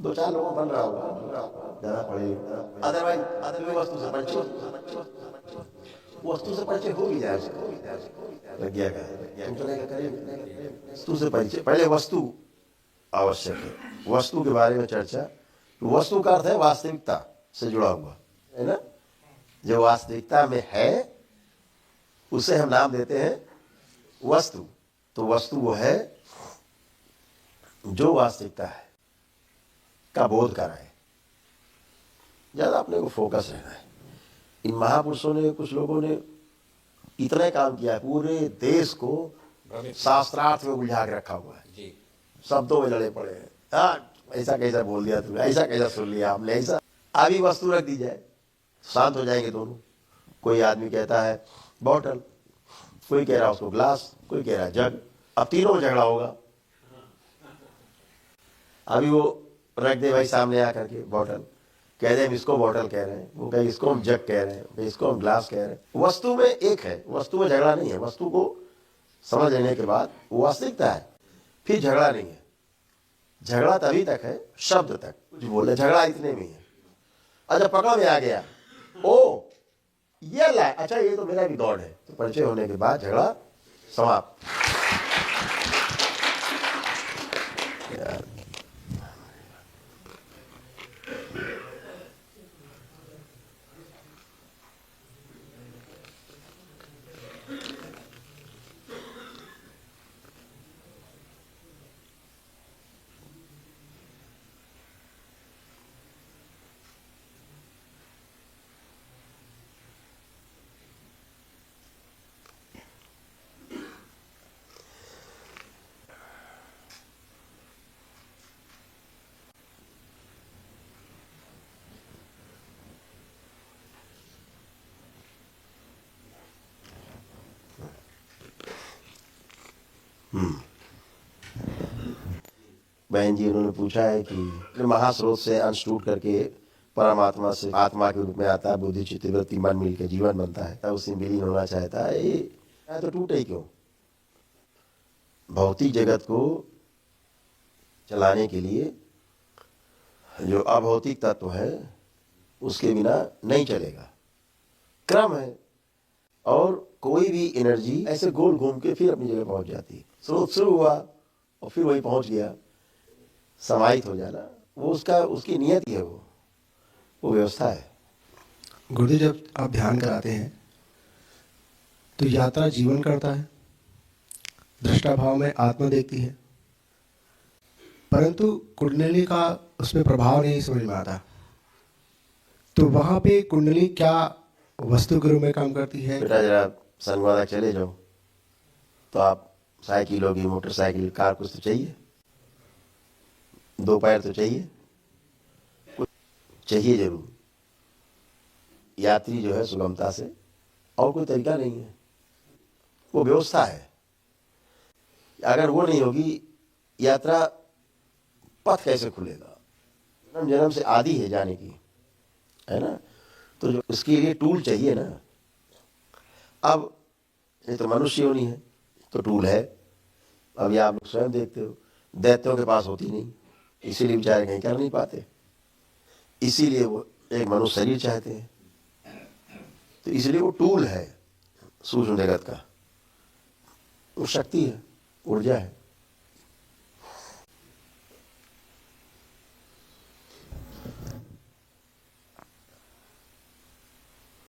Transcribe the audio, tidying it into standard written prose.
दो चार लोगों बन रहा होगा, ज्यादा पढ़े लिखे, अदरवाइज तुम्हें वस्तु से परिचय हो भी जाए उसको लग गया का तुम चलेगा करेंगे वस्तु से परिचय। पहले वस्तु आवश्यक है, वस्तु के बारे में चर्चा। वस्तु का अर्थ है वास्तविकता से जुड़ा हुआ, है ना। जो वास्तविकता में है उसे हम नाम देते हैं वस्तु। तो वस्तु वो है जो वास्तविकता है का बोध कराए। ज्यादा अपने को फोकस रहना है। इन महापुरुषों ने, कुछ लोगों ने इतना काम किया है, पूरे देश को शास्त्रार्थ में उलझा के रखा हुआ है, शब्दों में लड़े पड़े हैं। हाँ, ऐसा कैसा बोल दिया तुमने, ऐसा कैसा सुन लिया हमने, ऐसा। अभी वस्तु रख दी जाए, शांत हो जाएंगे दोनों। कोई आदमी कहता है बॉटल, कोई कह रहा है उसको ग्लास, कोई कह रहा है जग। अब तीनों में झगड़ा होगा। अभी वो रख दे भाई सामने आकर के बॉटल, कह दे हम इसको बॉटल कह रहे हैं, वो कहे इसको हम जग कह रहे हैं, इसको हम ग्लास कह रहे हैं। वस्तु में एक है, वस्तु में झगड़ा नहीं है। वस्तु को समझ लेने के बाद वो वास्तविकता है, फिर झगड़ा नहीं है। झगड़ा तभी तक है शब्द तक, कुछ बोले झगड़ा इतने में है। अच्छा पकड़ में आ गया, ओ ये लाए, अच्छा ये तो मेरा भी गॉड है, तो परिचय होने के बाद झगड़ा समाप्त। बहन जी उन्होंने पूछा है कि महास्रोत से अंश टूट करके परमात्मा से आत्मा के रूप में आता है, बुद्धि चित्त वृत्ति मन मिलकर जीवन बनता है, तब उससे विलीन होना चाहता है। ये तो टूटे ही क्यों? भौतिक जगत को चलाने के लिए जो अभौतिक तत्व है उसके बिना नहीं चलेगा, क्रम है। और कोई भी एनर्जी ऐसे गोल घूम के फिर अपनी जगह पहुंच जाती है। स्रोत शुरू हुआ और फिर वही पहुंच गया, समाहित हो जाना, वो उसकी नियत ही है, वो व्यवस्था है। गुरुदेव, जब आप ध्यान कराते हैं तो यात्रा जीवन करता है, दृष्टा भाव में आत्मा देखती है, परंतु कुंडली का उसमें प्रभाव नहीं समझ में आता। तो वहां पे कुंडली क्या वस्तु के रूप में काम करती है? बेटा जरा संगवादा चले जाओ तो आप साइकिल होगी, मोटरसाइकिल, कार, कुछ तो चाहिए, दो पैर तो चाहिए, कुछ चाहिए जरूर। यात्री जो है सुगमता से, और कोई तरीका नहीं है, वो व्यवस्था है। अगर वो नहीं होगी यात्रा पथ कैसे खुलेगा? जन्म जन्म से आदि है जाने की, है ना। तो जो उसके लिए टूल चाहिए ना। अब ये तो मनुष्य योनि है तो टूल है। अब ये आप लोग स्वयं देखते हो, दैत्यों के पास होती नहीं, इसीलिए बेचारे कहीं कर नहीं पाते, इसीलिए वो एक मनुष्य शरीर चाहते हैं। तो इसलिए वो टूल है सूक्ष्म जगत का, वो शक्ति है, ऊर्जा है।